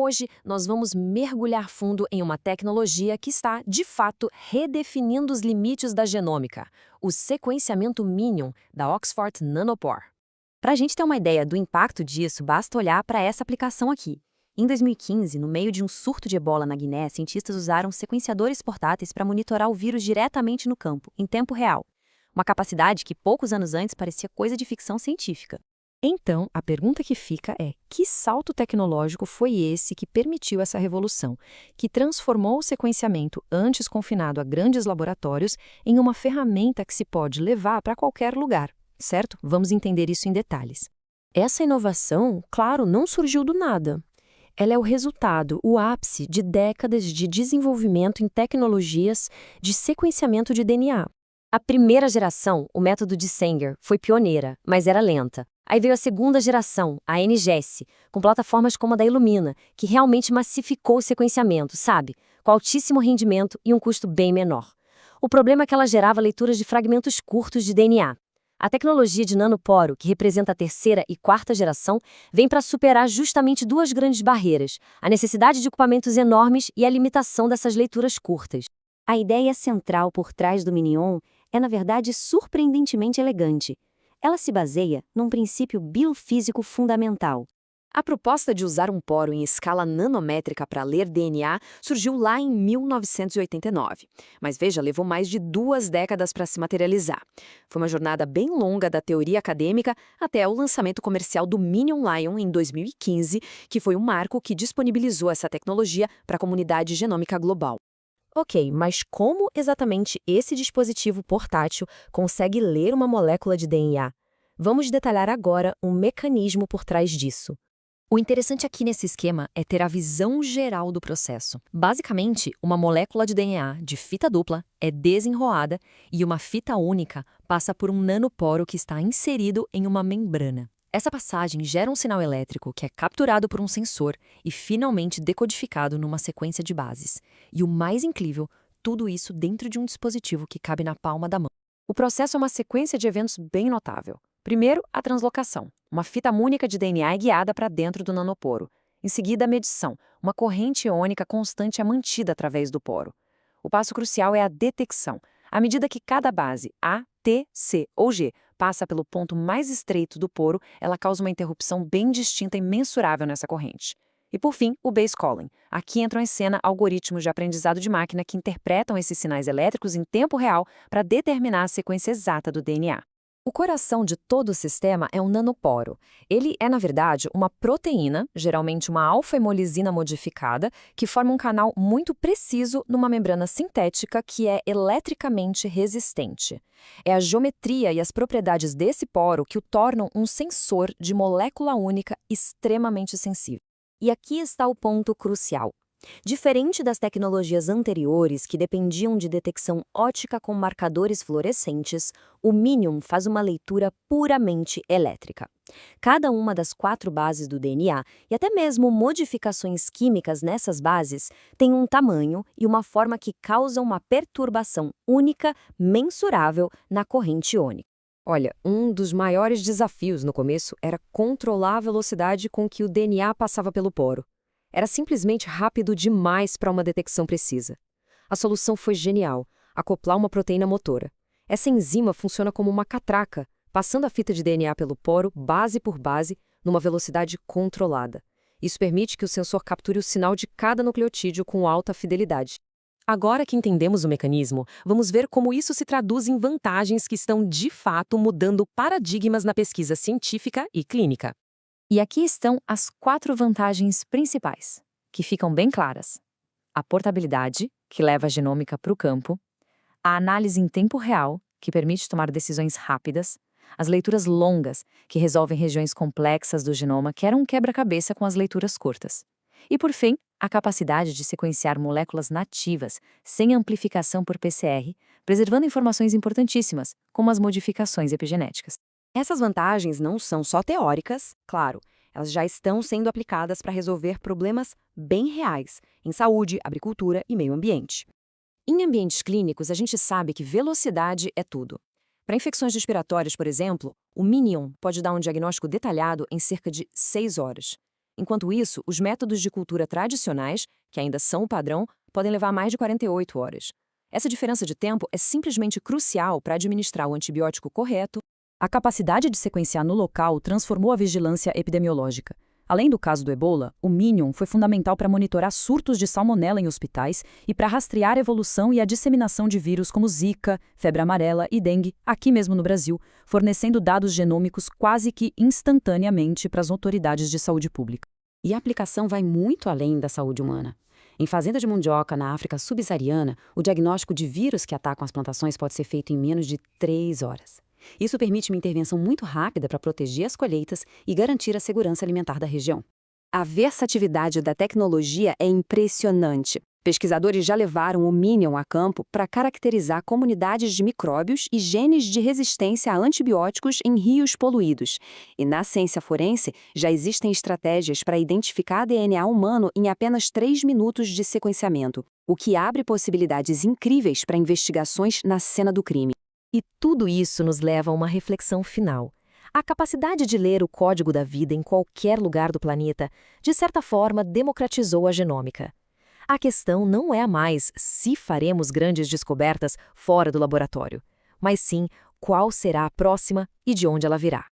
Hoje, nós vamos mergulhar fundo em uma tecnologia que está, de fato, redefinindo os limites da genômica, o sequenciamento Minion da Oxford Nanopore. Para a gente ter uma ideia do impacto disso, basta olhar para essa aplicação aqui. Em 2015, no meio de um surto de ebola na Guiné, cientistas usaram sequenciadores portáteis para monitorar o vírus diretamente no campo, em tempo real. Uma capacidade que poucos anos antes parecia coisa de ficção científica. Então, a pergunta que fica é: que salto tecnológico foi esse que permitiu essa revolução, que transformou o sequenciamento antes confinado a grandes laboratórios em uma ferramenta que se pode levar para qualquer lugar, certo? Vamos entender isso em detalhes. Essa inovação, claro, não surgiu do nada. Ela é o resultado, o ápice de décadas de desenvolvimento em tecnologias de sequenciamento de DNA. A primeira geração, o método de Sanger, foi pioneira, mas era lenta. Aí veio a segunda geração, a NGS, com plataformas como a da Illumina, que realmente massificou o sequenciamento, sabe? Com altíssimo rendimento e um custo bem menor. O problema é que ela gerava leituras de fragmentos curtos de DNA. A tecnologia de nanoporo, que representa a terceira e quarta geração, vem para superar justamente duas grandes barreiras: a necessidade de equipamentos enormes e a limitação dessas leituras curtas. A ideia central por trás do Minion é, na verdade, surpreendentemente elegante. Ela se baseia num princípio biofísico fundamental. A proposta de usar um poro em escala nanométrica para ler DNA surgiu lá em 1989. Mas veja, levou mais de 2 décadas para se materializar. Foi uma jornada bem longa da teoria acadêmica até o lançamento comercial do Minion Lion em 2015, que foi um marco que disponibilizou essa tecnologia para a comunidade genômica global. Ok, mas como exatamente esse dispositivo portátil consegue ler uma molécula de DNA? Vamos detalhar agora o mecanismo por trás disso. O interessante aqui nesse esquema é ter a visão geral do processo. Basicamente, uma molécula de DNA de fita dupla é desenrolada e uma fita única passa por um nanoporo que está inserido em uma membrana. Essa passagem gera um sinal elétrico que é capturado por um sensor e finalmente decodificado numa sequência de bases. E o mais incrível, tudo isso dentro de um dispositivo que cabe na palma da mão. O processo é uma sequência de eventos bem notável. Primeiro, a translocação. Uma fita única de DNA é guiada para dentro do nanoporo. Em seguida, a medição. Uma corrente iônica constante é mantida através do poro. O passo crucial é a detecção. À medida que cada base, A, T, C ou G, passa pelo ponto mais estreito do poro, ela causa uma interrupção bem distinta e mensurável nessa corrente. E por fim, o base calling. Aqui entram em cena algoritmos de aprendizado de máquina que interpretam esses sinais elétricos em tempo real para determinar a sequência exata do DNA. O coração de todo o sistema é um nanoporo. Ele é, na verdade, uma proteína, geralmente uma alfa-hemolisina modificada, que forma um canal muito preciso numa membrana sintética que é eletricamente resistente. É a geometria e as propriedades desse poro que o tornam um sensor de molécula única extremamente sensível. E aqui está o ponto crucial. Diferente das tecnologias anteriores que dependiam de detecção óptica com marcadores fluorescentes, o Minion faz uma leitura puramente elétrica. Cada uma das 4 bases do DNA, e até mesmo modificações químicas nessas bases, tem um tamanho e uma forma que causam uma perturbação única, mensurável na corrente iônica. Olha, um dos maiores desafios no começo era controlar a velocidade com que o DNA passava pelo poro. Era simplesmente rápido demais para uma detecção precisa. A solução foi genial: acoplar uma proteína motora. Essa enzima funciona como uma catraca, passando a fita de DNA pelo poro, base por base, numa velocidade controlada. Isso permite que o sensor capture o sinal de cada nucleotídeo com alta fidelidade. Agora que entendemos o mecanismo, vamos ver como isso se traduz em vantagens que estão, de fato, mudando paradigmas na pesquisa científica e clínica. E aqui estão as 4 vantagens principais, que ficam bem claras. A portabilidade, que leva a genômica para o campo. A análise em tempo real, que permite tomar decisões rápidas. As leituras longas, que resolvem regiões complexas do genoma, que eram um quebra-cabeça com as leituras curtas. E, por fim, a capacidade de sequenciar moléculas nativas, sem amplificação por PCR, preservando informações importantíssimas, como as modificações epigenéticas. Essas vantagens não são só teóricas, claro, elas já estão sendo aplicadas para resolver problemas bem reais em saúde, agricultura e meio ambiente. Em ambientes clínicos, a gente sabe que velocidade é tudo. Para infecções respiratórias, por exemplo, o Minion pode dar um diagnóstico detalhado em cerca de 6 horas. Enquanto isso, os métodos de cultura tradicionais, que ainda são o padrão, podem levar mais de 48 horas. Essa diferença de tempo é simplesmente crucial para administrar o antibiótico correto. A capacidade de sequenciar no local transformou a vigilância epidemiológica. Além do caso do Ebola, o Minion foi fundamental para monitorar surtos de salmonela em hospitais e para rastrear a evolução e a disseminação de vírus como Zika, febre amarela e dengue, aqui mesmo no Brasil, fornecendo dados genômicos quase que instantaneamente para as autoridades de saúde pública. E a aplicação vai muito além da saúde humana. Em fazenda de mandioca, na África subsaariana, o diagnóstico de vírus que atacam as plantações pode ser feito em menos de 3 horas. Isso permite uma intervenção muito rápida para proteger as colheitas e garantir a segurança alimentar da região. A versatilidade da tecnologia é impressionante. Pesquisadores já levaram o Minion a campo para caracterizar comunidades de micróbios e genes de resistência a antibióticos em rios poluídos. E na ciência forense, já existem estratégias para identificar DNA humano em apenas 3 minutos de sequenciamento, o que abre possibilidades incríveis para investigações na cena do crime. E tudo isso nos leva a uma reflexão final. A capacidade de ler o código da vida em qualquer lugar do planeta, de certa forma, democratizou a genômica. A questão não é mais se faremos grandes descobertas fora do laboratório, mas sim qual será a próxima e de onde ela virá.